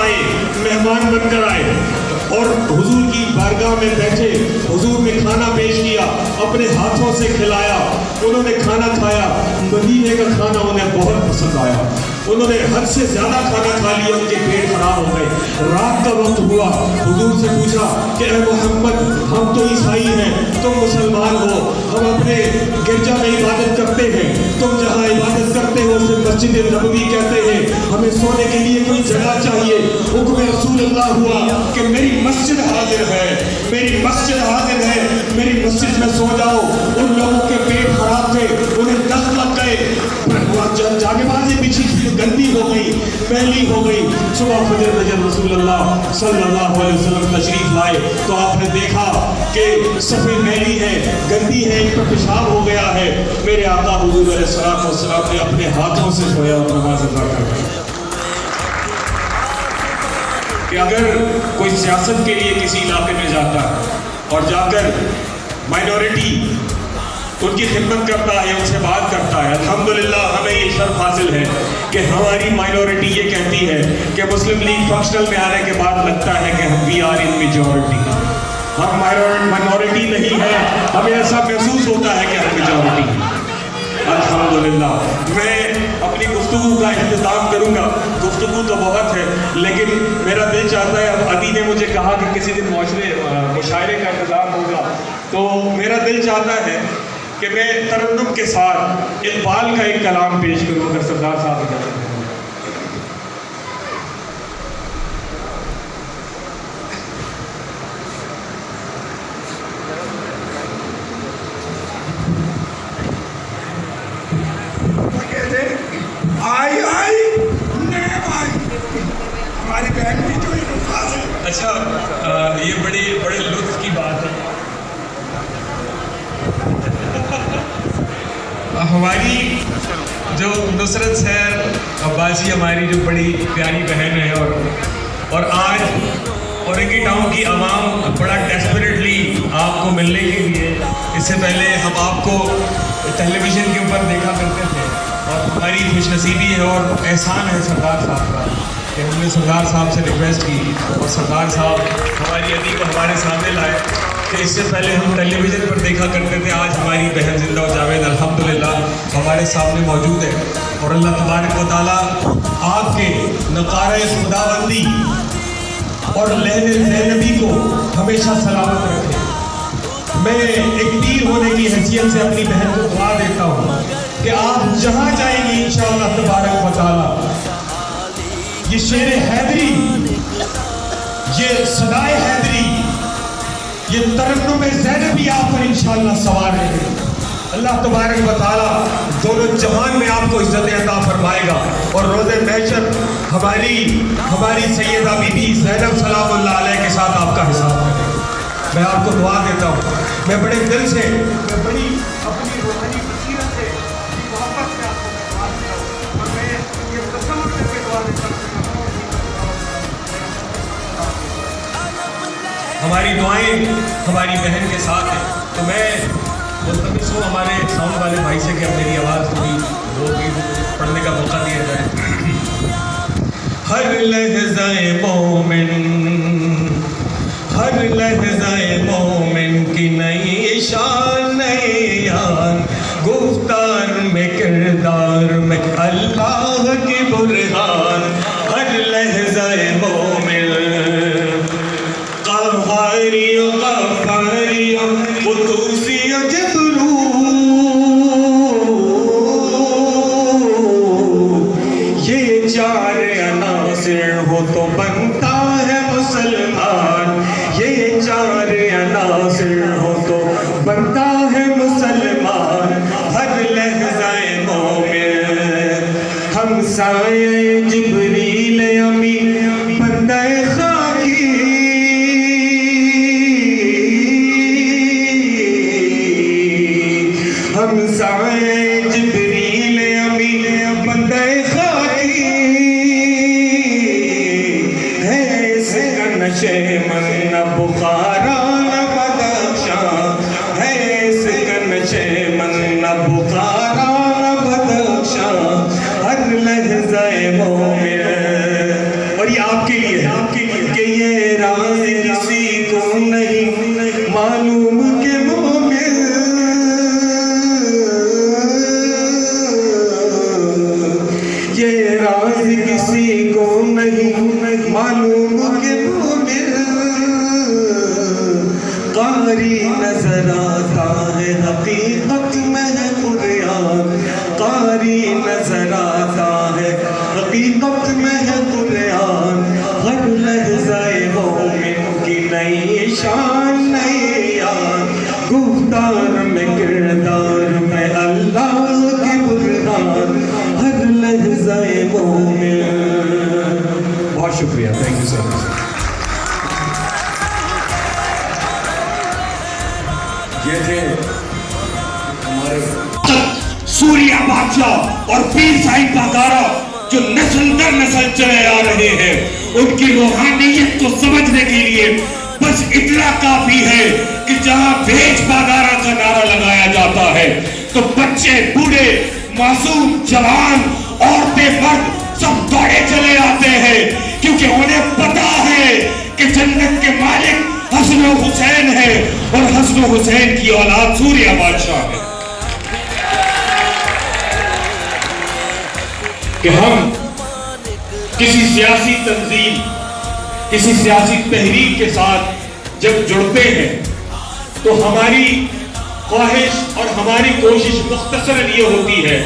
آئے، مہمان بن کر آئے اور حضور کی بارگاہ میں بیٹھے، حضور نے کھانا پیش کیا، اپنے ہاتھوں سے کھلایا، انہوں نے کھانا کھایا، مدینے کا کھانا انہیں بہت پسند آیا، انہوں نے حد سے زیادہ کھانا کھا لیا، ان کے پیٹ خراب ہو گئے۔ رات کا وقت ہوا، حضور سے پوچھا کہ اے محمد، ہم تو عیسائی ہیں، تم مسلمان ہو، ہم اپنے گرجا میں عبادت کرتے ہیں، تم جہاں عبادت کرتے ہو اسے مسجد نبوی کہتے ہیں، ہمیں سونے کے لیے کوئی جگہ چاہیے۔ حکم رسول اللہ ہوا کہ میری مسجد حاضر ہے، میری مسجد حاضر ہے، میری مسجد میں سو جاؤ۔ ان لوگوں کے پیٹ خراب تھے، انہیں دست لگ گئے، جانے بازی پیچھے گندی ہو گئی، میلی ہو گئی۔ صبح فجر میں جب رسول اللہ صلی اللہ علیہ وسلم تشریف لائے تو آپ نے دیکھا کہ صفحے میلی ہے، گندی ہے، ان پر پیشاب ہو گیا ہے۔ میرے آقا حضور علیہ السلام نے اپنے ہاتھوں سے دھویا اور نماز ادا کر دی۔ کہ اگر کوئی سیاست کے لیے کسی علاقے میں جاتا ہے اور جا کر مائنورٹی ان کی خدمت کرتا ہے، ان سے بات کرتا ہے، الحمدللہ ہمیں یہ شرف حاصل ہے کہ ہماری مائنورٹی یہ کہتی ہے کہ مسلم لیگ فنکشنل میں آنے کے بعد لگتا ہے کہ ہم وی آر ان میجورٹی، ہم مائنورٹی نہیں ہے، ہمیں ایسا محسوس ہوتا ہے کہ ہم میجورٹی ہیں۔ الحمدللہ میں اپنی گفتگو کا اختتام کروں گا، گفتگو تو بہت ہے لیکن میرا دل چاہتا ہے، اب عدی نے مجھے کہا کہ کسی دن مشاعرے کا انتظام ہوگا، تو میرا دل چاہتا ہے کہ میں ترنم کے ساتھ اقبال کا ایک کلام پیش کروں، اگر سردار صاحب اجازت دیں۔ ہماری بہن کی جو خاص ہے۔ اچھا، یہ بڑے لطف کی بات ہے۔ ہماری جو نصرت سیر عباسی ہماری جو بڑی پیاری بہن ہے اور آج اورنگی ٹاؤن کی عوام بڑا ڈیسپریٹلی آپ کو ملنے کے لیے، اس سے پہلے ہم آپ کو ٹیلی ویژن کے اوپر دیکھا کرتے تھے اور ہماری خوش نصیبی ہے اور احسان ہے سردار صاحب کا کہ ہم نے سردار صاحب سے ریکویسٹ کی اور سردار صاحب ہماری عدی کو ہمارے سامنے لائے کہ اس سے پہلے ہم ٹیلی ویژن پر دیکھا کرتے تھے، آج ہماری بہن زندہ و جاوید الحمدللہ ہمارے سامنے موجود ہے اور اللہ تبارک و تعالیٰ آپ کے نقارۂ خداوندی اور لہن زینبی کو ہمیشہ سلامت رکھے۔ میں ایک پیر ہونے کی حیثیت سے اپنی بہن کو دعا دیتا ہوں کہ آپ جہاں جائیں گی انشاءاللہ تبارک و تعالیٰ یہ شعر حیدری، یہ صدائے حیدری، یہ ترنم زینبی آپ پر انشاءاللہ سوار رہے۔ اللہ تبارک و تعالیٰ دونوں جہان میں آپ کو عزت عطا فرمائے گا اور روز محشر ہماری سیدہ بی بی زینب سلام اللہ علیہ کے ساتھ آپ کا حساب کرے گا۔ میں آپ کو دعا دیتا ہوں، میں بڑے دل سے، میں بڑی اپنی روحانی بصیرت سے محبت سے آپ کو دعا دیتا ہوں اور میں یہ تصور کر کے دعا دیتا ہوں۔ ہماری دعائیں ہماری بہن کے ساتھ ہیں، تو میں ملتمس ہوں ہمارے ساؤنڈ والے بھائی سے کہ اب میری آواز تھوڑی ہوگی، پڑھنے کا موقع دیا جائے۔ ہر لحظہ مومن، ہر لحظہ مومن کی نئی شان نئی یان، گفتار میں کردار میں اللہ کی برہان، ہر لحظہ مومن قہاری غفاری قدوسی جبروت، یہ چار عناصر ہو تو بنتا ہے مسلمان، یہ چار عناصر ہو تو بنتا ہے مسلمان، ہر لحظہ مومن ہمسائے جبریل امی بندہ خاکی، ہمسائے جبریل امی بندہ خاکی ہے، اس کا نشے من نہ بخارا نہ بدخشاں ہے، اس کا نشے من نہ بخارا نہ بدخشاں، ہر لحظہ مومن۔ اور یہ آپ کے لیے کہ یہ راز کسی کو نہیں معلوم کہ مومن یہ راز کسی کو نہیں معلوم کہ مومن قاری نظر آتا ہے حقیقت میں ہے قرآن قاری نظر آتا ہے حقیقت میں ہے قرآن ہر لحظہ مومن کی نئی شان نئی یاد گفتار میں کردار میں اللہ کی برہان ہر لحظہ مومن. بہت شکریہ. تھینک یو سو مچ. یہ تھے ہمارے سوریا بادشاہ اور پیر صاحب باگارا جو نسل در نسل چلے آ رہے ہیں. ان کی روحانیت کو سمجھنے کے لیے بس اتنا کافی ہے کہ جہاں بھیج باگارا کا نعرہ لگایا جاتا ہے تو بچے بوڑھے معصوم جوان عورتیں مرد سب دوڑے چلے آتے ہیں کیونکہ انہیں پتا ہے کہ جنت کے مالک حسن و حسین ہے اور حسن و حسین کی اولاد سوریا بادشاہ ہے. کہ ہم کسی سیاسی تنظیم کسی سیاسی تحریک کے ساتھ جب جڑتے ہیں تو ہماری خواہش اور ہماری کوشش مختصراً یہ ہوتی ہے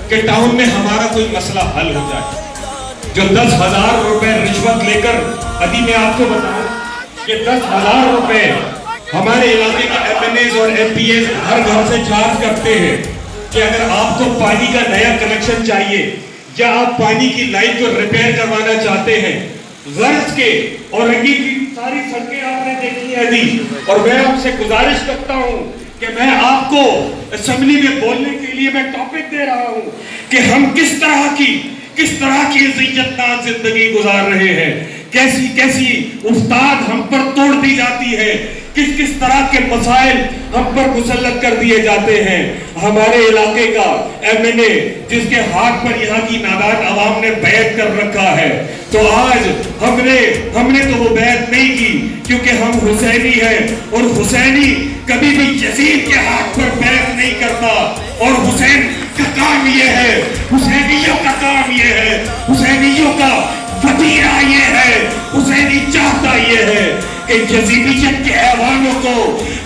کہ ٹاؤن میں ہمارا کوئی مسئلہ حل ہو جائے. جو 10,000 روپے رشوت لے کر ابھی میں آپ کو بتاؤں کہ 10,000 روپے ہمارے علاقے کے MNAs اور MPAs ہر گھر سے چارج کرتے ہیں کہ اگر آپ کو پانی کا نیا کنیکشن چاہیے یا آپ پانی کی لائن کو ریپیئر کروانا چاہتے ہیں غرض کے اورنگی کی ساری سڑکیں آپ نے دیکھی ہیں ابھی. اور میں آپ سے گزارش کرتا ہوں کہ میں آپ کو اسمبلی میں بولنے کے لیے میں ٹاپک دے رہا ہوں کہ ہم کس طرح کی عزت ناک زندگی گزار رہے ہیں. کیسی کیسی افتاد ہم پر توڑ دی جاتی ہے کس طرح کے مسائل ہم پر مسلط کر دیے جاتے ہیں. ہمارے علاقے کا MNA جس کے ہاتھ پر یہاں کی نادان عوام نے بیعت کر رکھا ہے تو آج ہم نے تو وہ بیعت نہیں کی کیونکہ ہم حسینی ہیں اور حسینی کبھی بھی یزید کے ہاتھ پر بیعت نہیں کرتا. اور حسین کا کام یہ ہے حسینیوں کا کام یہ ہے حسینیوں کا وطیرہ یہ ہے حسینی چاہتا یہ ہے کہ یزیدیت کے ایوانوں کو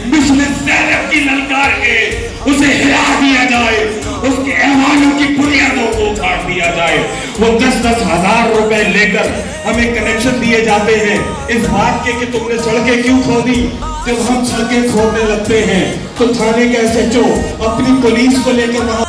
مثل زینب کی للکار کے اسے ہلا دیا جائے اس کے ایوانوں کی بنیادوں کو اکھاڑ دیا جائے. وہ 10,000 روپے لے کر ہمیں کنیکشن دیے جاتے ہیں اس بات کے کہ تم نے سڑکیں کیوں کھودی. جب ہم سڑکیں کھودنے لگتے ہیں تو تھانے کے SHO اپنی پولیس کو لے کے وہاں